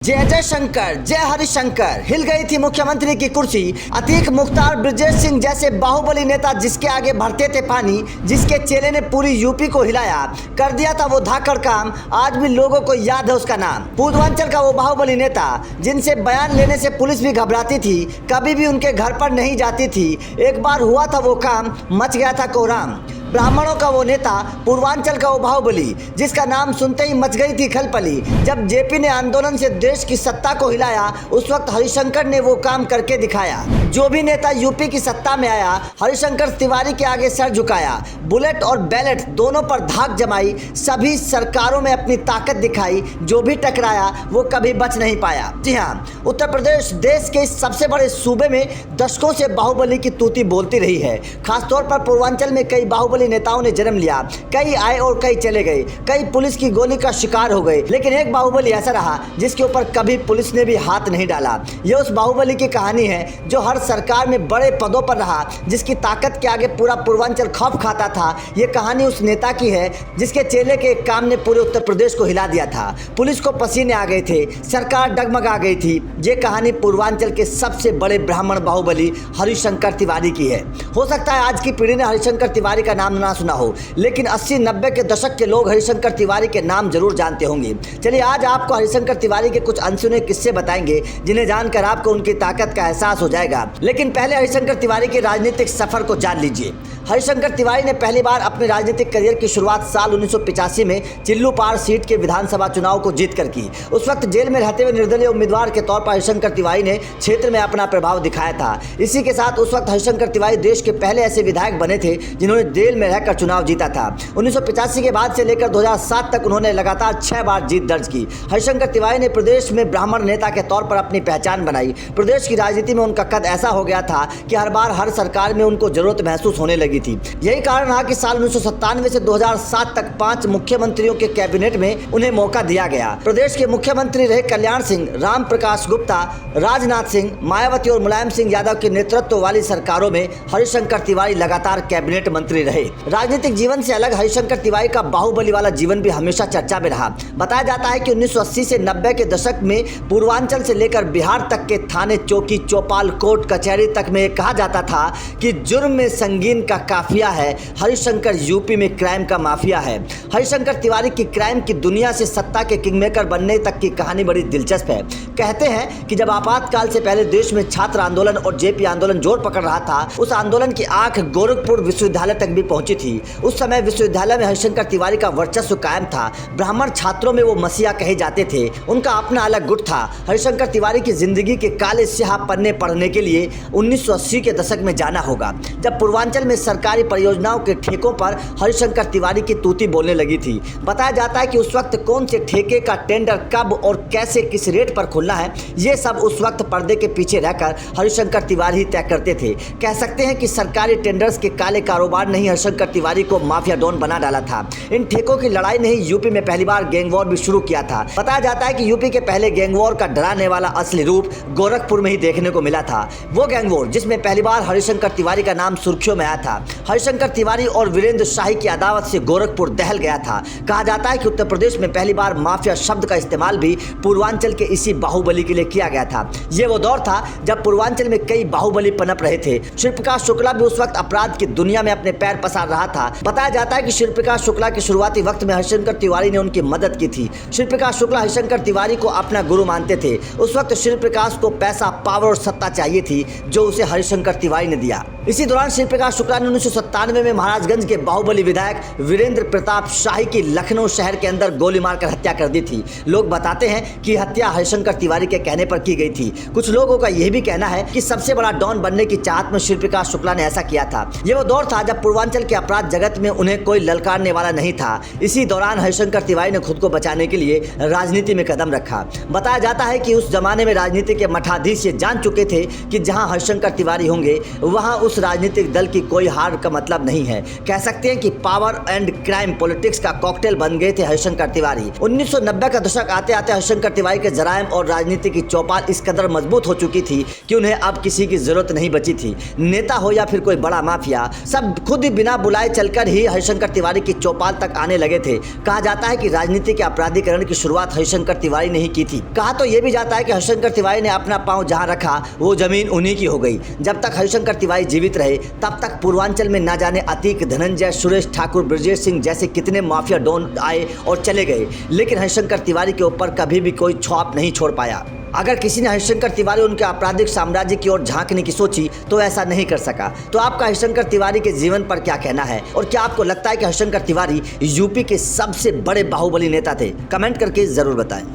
जय जय शंकर, जय हरिशंकर। हिल गई थी मुख्यमंत्री की कुर्सी। अतीक मुख्तार, ब्रजेश सिंह जैसे बाहुबली नेता जिसके आगे भरते थे पानी, जिसके चेले ने पूरी यूपी को हिलाया, कर दिया था वो धाकड़ काम। आज भी लोगों को याद है उसका नाम। पूर्वांचल का वो बाहुबली नेता जिनसे बयान लेने से पुलिस भी घबराती थी, कभी भी उनके घर पर नहीं जाती थी। एक बार हुआ था वो काम, मच गया था कोहराम। ब्राह्मणों का वो नेता, पूर्वांचल का वो बाहुबली, जिसका नाम सुनते ही मच गई थी खलबली। जब जेपी ने आंदोलन से देश की सत्ता को हिलाया, उस वक्त हरिशंकर ने वो काम करके दिखाया। जो भी नेता यूपी की सत्ता में आया, हरिशंकर तिवारी के आगे सर झुकाया। बुलेट और बैलेट दोनों पर धाक जमाई, सभी सरकारों में अपनी ताकत दिखाई। जो भी टकराया वो कभी बच नहीं पाया। जी हाँ, उत्तर प्रदेश देश के इस सबसे बड़े सूबे में दशकों से बाहुबली की तूती बोलती रही है। खासतौर पर पूर्वांचल में कई बाहुबली नेताओं ने जन्म लिया। कई आए और कई चले गए, कई पुलिस की गोली का शिकार हो गए, लेकिन एक बाहुबली ऐसा रहा जिसके ऊपर कभी पुलिस ने भी हाथ नहीं डाला। यह उस बाहुबली की कहानी है जो हर सरकार में बड़े पदों पर रहा, जिसकी ताकत के आगे पूरा पूर्वांचल खौफ खाता था। ये कहानी उस नेता की है जिसके चेले के एक काम ने पूरे उत्तर प्रदेश को हिला दिया था। पुलिस को पसीने आ गए थे, सरकार डगमगा गई थी। ये कहानी पूर्वांचल के सबसे बड़े ब्राह्मण बाहुबली हरिशंकर तिवारी की है। हो सकता है आज की पीढ़ी ने हरिशंकर तिवारी का नाम ना सुना हो, लेकिन 80-90 के दशक के लोग हरिशंकर तिवारी के नाम जरूर जानते होंगे। चलिए आज आपको हरिशंकर तिवारी के कुछ अनसुने किस्से बताएंगे, जिन्हें जानकर आपको उनकी ताकत का एहसास हो जाएगा। लेकिन पहले हरिशंकर तिवारी के राजनीतिक सफर को जान लीजिए। हरिशंकर तिवारी ने पहली बार अपने राजनीतिक करियर की शुरुआत साल 1985 में चिल्लूपाड़ सीट के विधानसभा चुनाव को जीतकर की। उस वक्त जेल में रहते हुए निर्दलीय उम्मीदवार के तौर पर हरिशंकर तिवारी ने क्षेत्र में अपना प्रभाव दिखाया था। इसी के साथ उस वक्त हरिशंकर तिवारी देश के पहले ऐसे विधायक बने थे जिन्होंने जेल में रहकर चुनाव जीता था। 1985 के बाद से लेकर 2007 तक उन्होंने लगातार 6 बार जीत दर्ज की। हरिशंकर तिवारी ने प्रदेश में ब्राह्मण नेता के तौर पर अपनी पहचान बनाई। प्रदेश की राजनीति में उनका कद ऐसा हो गया था कि हर बार हर सरकार में उनको जरूरत महसूस होने लगी थी। यही कारण रहा कि साल 1997 से 2007 तक 5 मुख्यमंत्रियों के कैबिनेट में उन्हें मौका दिया गया। प्रदेश के मुख्यमंत्री रहे कल्याण सिंह, राम प्रकाश गुप्ता, राजनाथ सिंह, मायावती और मुलायम सिंह यादव के नेतृत्व वाली सरकारों में हरिशंकर तिवारी लगातार कैबिनेट मंत्री रहे। राजनीतिक जीवन से अलग हरिशंकर तिवारी का बाहुबली वाला जीवन भी हमेशा चर्चा में रहा। बताया जाता है कि 1980 से 90 के दशक में पूर्वांचल से लेकर बिहार तक के थाने, चौकी, चौपाल, कोर्ट कचहरी तक में कहा जाता था कि जुर्म में संगीन का काफिया है, हरिशंकर यूपी में क्राइम का माफिया है। हरिशंकर तिवारी की क्राइम की दुनिया से सत्ता के किंगमेकर बनने तक की कहानी बड़ी दिलचस्प है। कहते हैं कि जब आपातकाल से पहले देश में छात्र आंदोलन और जेपी आंदोलन जोर पकड़ रहा था, उस आंदोलन की आंख गोरखपुर विश्वविद्यालय तक भी पहुंची थी। उस समय विश्वविद्यालय में हरिशंकर तिवारी का वर्चस्व कायम था। ब्राह्मण छात्रों में वो मसीहा कहे जाते थे। उनका अपना अलग गुट था। हरिशंकर तिवारी की जिंदगी के काले स्याह पन्ने पढ़ने के लिए 1980 के दशक में जाना होगा, जब पूर्वांचल में सरकारी परियोजनाओं के ठेकों पर हरिशंकर तिवारी की तूती बोलने लगी थी। बताया जाता है कि उस वक्त कौन से ठेके का टेंडर कब और कैसे किस रेट पर खुलना है, ये सब उस वक्त पर्दे के पीछे रहकर हरिशंकर तिवारी ही तय करते थे। कह सकते हैं कि सरकारी टेंडर्स के काले कारोबार ने ही हरिशंकर तिवारी को माफिया डॉन बना डाला था। इन ठेकों की लड़ाई ने ही यूपी में पहली बार गैंग वॉर भी शुरू किया था। बताया जाता है कि यूपी के पहले गैंग वॉर का डराने वाला असली रूप गोरखपुर में ही देखने को मिला था। वो गैंग वॉर जिसमें पहली बार हरिशंकर तिवारी का नाम सुर्खियों में आया था। हरिशंकर तिवारी और वीरेंद्र शाही की अदावत से गोरखपुर दहल गया था। कहा जाता है कि उत्तर प्रदेश में पहली बार माफिया शब्द का इस्तेमाल भी पूर्वांचल के इसी बाहुबली के लिए किया गया था। ये वो दौर था जब पूर्वांचल में कई बाहुबली पनप रहे थे। शिवप्रकाश शुक्ला भी उस वक्त अपराध की दुनिया में अपने पैर पसार रहा था। बताया जाता है कि शिवप्रकाश शुक्ला के शुरुआती वक्त में हरिशंकर तिवारी ने उनकी मदद की थी। शिवप्रकाश शुक्ला हरिशंकर तिवारी को अपना गुरु मानते थे। उस वक्त शिवप्रकाश को पैसा, पावर और सत्ता चाहिए थी, जो उसे हरिशंकर तिवारी ने दिया। इसी दौरान शिवप्रकाश शुक्ला ने 1997 में महाराजगंज के बाहुबली विधायक वीरेंद्र प्रताप शाही की लखनऊ शहर के अंदर गोली मारकर हत्या कर दी थी। लोग बताते हैं कि हत्या हरिशंकर तिवारी के कहने पर की गई थी। कुछ लोगों का यह भी कहना है कि सबसे बड़ा डॉन बनने की चाहत में शिवप्रकाश शुक्ला ने ऐसा किया था। यह वो दौर था जब पूर्वांचल के अपराध जगत में उन्हें कोई ललकारने वाला नहीं था। इसी दौरान हरिशंकर तिवारी ने खुद को बचाने के लिए राजनीति में कदम रखा। बताया जाता है कि उस जमाने में राजनीति के मठाधीश ये जान चुके थे कि जहां हरिशंकर तिवारी होंगे, वहां उस राजनीतिक दल की कोई हार का मतलब नहीं है। कह सकते हैं कि पावर एंड क्राइम पॉलिटिक्स का कॉकटेल बन गए थे हरिशंकर तिवारी। 1990 का दशक आते आते हरिशंकर तिवारी के जराइम और राजनीति की चौपाल इस कदर मजबूत हो चुकी थी कि उन्हें अब किसी की जरूरत नहीं बची थी। नेता हो या फिर कोई बड़ा माफिया, सब खुद ही बिना बुलाए चलकर ही हरिशंकर तिवारी की चौपाल तक आने लगे थे। कहा जाता है कि राजनीति के अपराधीकरण की शुरुआत हरिशंकर तिवारी ने ही की थी। कहा तो यह भी जाता है कि हरिशंकर तिवारी ने अपना पांव जहां रखा वो जमीन उन्हीं की हो गई। जब तक हरिशंकर तिवारी जीवित रहे तब तक पूर्वांचल में न जाने अतीक, धनंजय, सुरेश ठाकुर, ब्रजेश सिंह जैसे कितने माफिया डॉन आए और चले गए, लेकिन हरिशंकर तिवारी के ऊपर कभी भी कोई छाप नहीं छोड़ पाया। अगर किसी ने हरिशंकर तिवारी उनके आपराधिक साम्राज्य की ओर झांकने की सोची तो ऐसा नहीं कर सका। तो आपका हरिशंकर तिवारी के जीवन पर क्या कहना है और क्या आपको लगता है कि हरिशंकर तिवारी यूपी के सबसे बड़े बाहुबली नेता थे? कमेंट करके जरूर बताएं।